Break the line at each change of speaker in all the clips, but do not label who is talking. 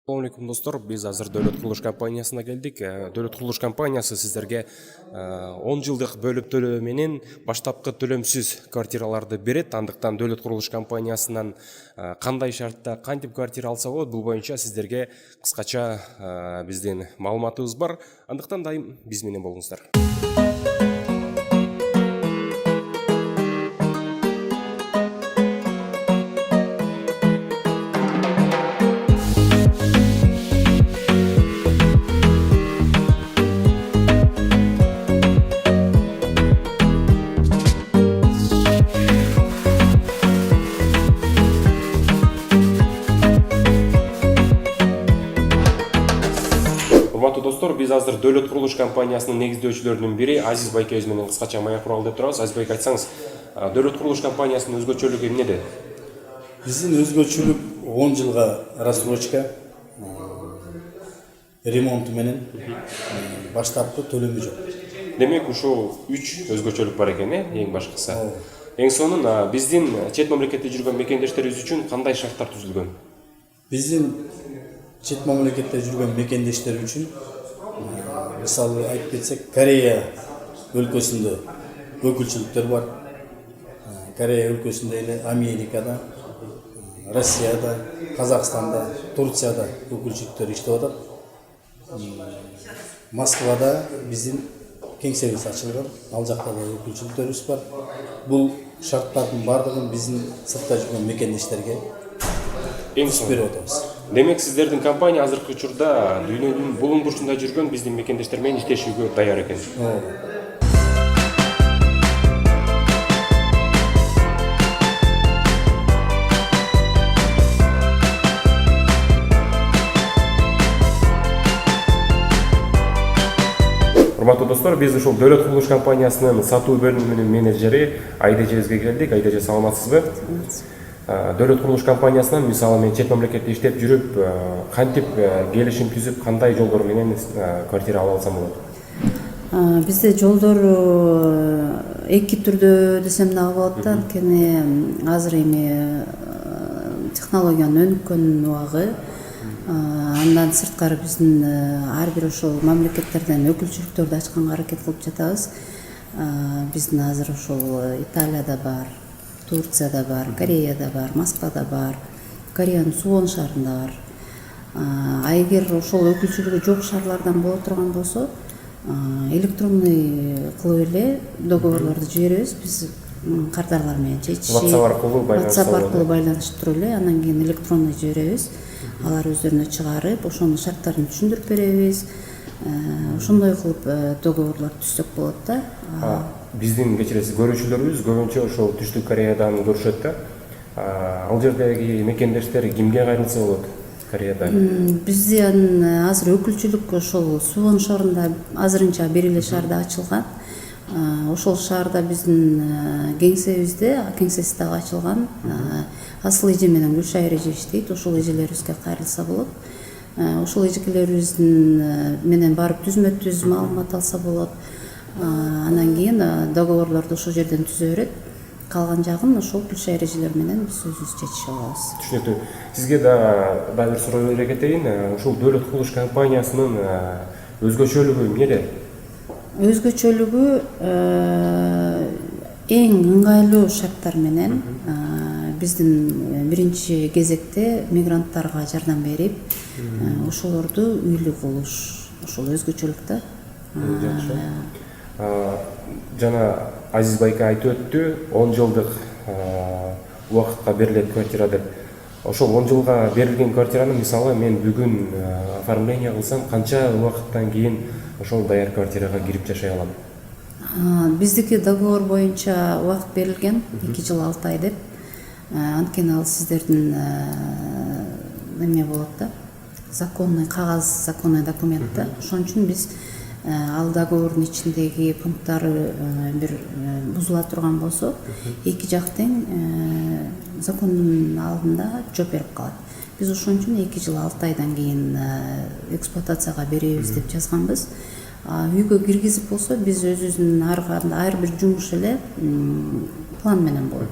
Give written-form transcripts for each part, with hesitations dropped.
Assalamu alaikum достор, биз азыр Дөлөт курулуш компаниясына келдик. Дөлөт курулуш компаниясы сиздерге 10 жылдык бөлүп төлөө менен баштапкы төлөмсүз квартираларды берет. Андыктан Дөлөт курулуш компаниясынан кандай шартта кантип квартира алса болот, бул боюнча сиздерге кыскача биздин маалыматыбыз бар. Андыктан дайым биз менен болуңуздар. Урматтуу достор, биз азыр Дөлөт курулуш компаниясынын негиздөөчүлөрүнүн бири Азиз байкебиз менен кыскача маек куралы деп турабыз. Азиз байке, айтсаңыз, Дөлөт курулуш компаниясынын өзгөчөлүгү эмнеде?
Биздин өзгөчөлүк 10 жылга рассрочка, ремонту менен баштапкы төлөмү жок.
Демек, ушул 3 өзгөчөлүк бар экен, эң башкысы. Эң сонун биздин чет мамлекетте жүргөн мекендештерибиз үчүн кандай шарттар түзүлгөн?
Биздин чет мамлекетте жүргөн мекендештер үчүн, мисалы айтып кетсек, Корея өлкөсүндө өкүлчүлүктөр бар. Корея өлкөсүндө эле Америкада, Россияда, Казакстанда, Турцияда өкүлчүлүктөр иштеп атат. Москвада биздин кеңсебиз ачылган, ал жакта да өкүлчүлүктөрүбүз бар. Бул шарттардын бардыгын биздин сыртта жүргөн мекендештерге түзүп берип атабыз.
Демек, сиздердин компания азыркы учурда дүйнөнүн булуң бурчунда жүргөн биздин мекендештер менен иштешүүгө даяр экен. Урматтуу достор, биз ушул Дөлөт курулуш компаниясынын сатуу бөлүмүнүн менеджери Айдежебизге келдик. Айдеже, саламатсызбы? Дөлөт курулуш компаниясынан, мисалы, мен чет мамлекетте иштеп жүрүп, кантип келишим түзүп, кандай жолдор менен квартира ала алсам болот?
Бизде жолдор эки түрдө десем дагы болот да, анткени азыр эми технологиянын өнүккөн убагы. Андан сырткары биздин ар бир ошол мамлекеттерден өкүлчүлүктөрдү ачканга аракет кылып жатабыз. Биздин азыр ошол Италияда бар, Турцияда бар, Кореяда бар, Москвада бар, Кореянын Сувон шаарында бар. Эгер ошол өкүлчүлүгү жок шаарлардан боло турган болсо, электронный кылып эле договорлорду жиберебиз. Биз кардарлар менен WhatsApp аркылуу байланыштырып эле, анан кийин электронный жиберебиз. Алар өздөрүнө чыгарып, ошонун шарттарын түшүндүрүп беребиз. Ошондой кылып договорлор түзсөк болот да.
Биздин кечиресиз көрүүчүлөрүбүз көбүнчө ошол Түштүк Кореядан көрүшөт да. Ал жердеги мекендештер кимге кайрылса болот Кореяда?
Биздин азыр өкүлчүлүк ошол Сувон шаарында азырынча бир эле шаарда ачылган. Ошол шаарда биздин кеңсеси дагы ачылган. Асыл эже менен Гүлшайыр эже иштейт. Ошол эжелерибизге кайрылса болот. Ошол эжекелерибиздин менен барып түзмө-түз маалымат алса болот. Анан кийин договорлорду ошол жерден түзө берет. Калган жагын ошол Гүлшайыр эжелер менен биз өзүбүз чечип алабыз.
Түшүнүктүү. Сизге дагы бир суроо бере кетейин. Ушул Дөлөт курулуш компаниясынын өзгөчөлүгү эмнеде?
Өзгөчөлүгү эң ыңгайлуу шарттар менен биздин биринчи кезекте мигранттарга жардам берип, ошолорду үйлүү кылыш, ошол өзгөчөлүк да.
Жана Азиз байке айтып өттү, 10 жылдык убакытка берилет квартира деп. Ошол 10 жылга берилген квартираны, мисалы, мен бүгүн оформление кылсам, канча убакыттан кийин ошол даяр квартирага кирип жашай алам?
Биздики договор боюнча убакыт берилген, 2 жыл 6 ай деп. Анткени ал сиздердин эме болот да, законный кагаз, законный документ да. Ошон үчүн биз ал договордун ичиндеги пункттары бир бузула турган болсо, эки жак тең закондун алдында жооп берип калат. Биз ошон үчүн 2 жыл 6 айдан кийин эксплуатацияга беребиз деп жазганбыз. Үйгө киргизип болсо, биз өзүбүздүн ар бир жумуш эле план менен болот.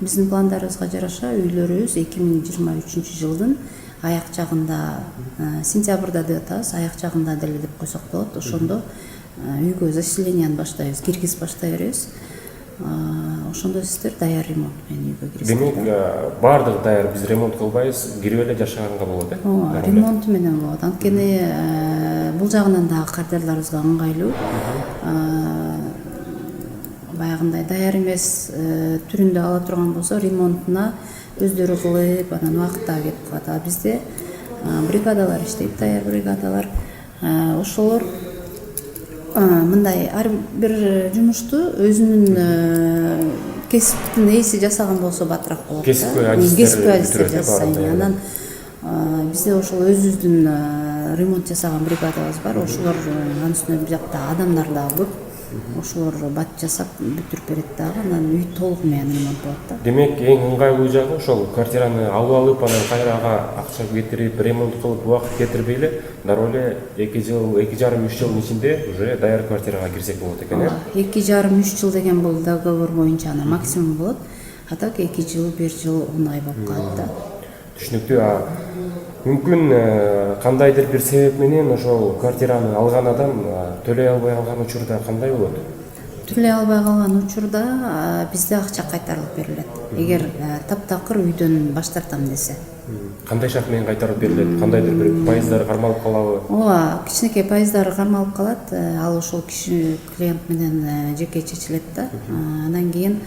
Биздин пландарыбызга жараша үйлөрүбүз 2023 жылдын аяк жагында сентябрда деп атабыз, аяк жагында деле деп койсок болот. Ошондо үйгө заселенияны баштайбыз, киргизип баштай беребиз. Ошондо сиздер даяр ремонт менен үйгө киресиздер.
Демек баардыгы даяр, биз ремонт кылбайбыз, кирип эле жашаганга болот,
Ооба, ремонту менен болот. Анткени бул жагынан дагы кардарларыбызга ыңгайлуу. Баягындай даяр эмес түрүндө ала турган болсо, ремонтуна өздөрү кылып, анан убакыт дагы кетип калат. А бизде бригадалар иштейт, даяр бригадалар. Ошолор мындай ар бир жумушту өзүнүн кесиптин ээси жасаган болсо батыраак болот.
Кесипкөй адистер
жасайт. Анан бизде ошол өзүбүздүн ремонт жасаган бригадабыз бар. Ошолор анын үстүнө бул жакта адамдар дагы көп. Ошолор бат жасап бүтүрүп берет дагы, анан үй толугу менен ремонт болот да.
Демек эң ыңгайлуу жагы ошол квартираны алып анан кайрага акча кетирип, ремонт кылып, убакыт кетирбей эле дароо эле 2 жыл, 2,5-3 жылдын ичинде уже даяр квартирага кирсек болот экен,
2,5-3 жыл деген бул договор боюнча анан максимум болот. А так 2 жыл, 1 жыл ундай болуп калат да.
Түшүнүктүү. Мүмкүн кандайдыр бир себеп менен ошол квартираны алган адам төлөй албай калган учурда кандай болот?
Төлөй албай калган учурда бизде акча кайтарылып берилет. Эгер таптакыр үйдөн баш тартам десе.
Кандай шарт менен кайтарып берилет? Кандайдыр бир пайыздары кармалып калабы?
Ооба, кичинекей пайыздары кармалып калат. Ал ошол киши клиент менен жеке чечилет да. Андан кийин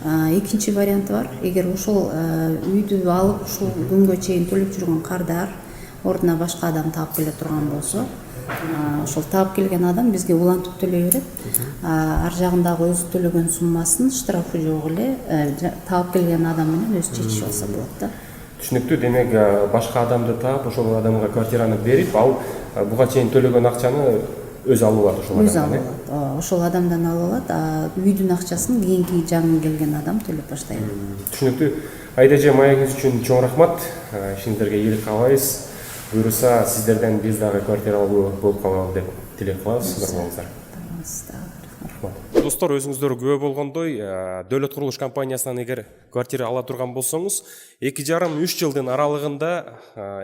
экинчи варианты бар. Эгер ошол үйдү алып ушул күнгө чейин төлөп жүргөн кардар ордуна башка адам таап келе турган болсо, ошол таап келген адам бизге улантып төлөй берет. Ар жагындагы өзү төлөгөн суммасын штрафы жок эле таап келген адам менен өзү чечишип алса болот да.
Түшүнүктүү. Демек башка адамды таап ошол адамга квартираны берип, ал буга чейин төлөгөн акчаны өзү алып алат ошол адамдан.
Өзү алып алат. Ошол адамдан алып алат. Үйдүн акчасын кийинки жаңы келген адам төлөп баштайт.
Түшүнүктүү. Айдажа, маегиңиз үчүн чоң рахмат. Ишиңиздерге ийгилик каалайбыз. Буюрса сиздерден биз дагы квартира алуу болуп калалы деп тилек кылабыз. Сау болуңуздар. Достор, өзүңүздөр күбө болгондой, Дөлөт курулуш компаниясынан эгер квартира ала турган болсоңуз, 2,5-3 жылдын аралыгында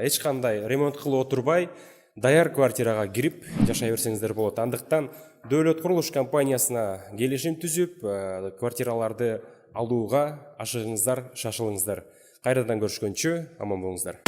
эч кандай ремонт кылып отурбай, даяр квартирага кирип жашай берсеңиздер болот. Андыктан Дөлөт курулуш компаниясына келишим түзүп, квартираларды алууга ашыгыңыздар, шашылыңыздар. Кайрадан көрүшкөнчө аман болуңуздар.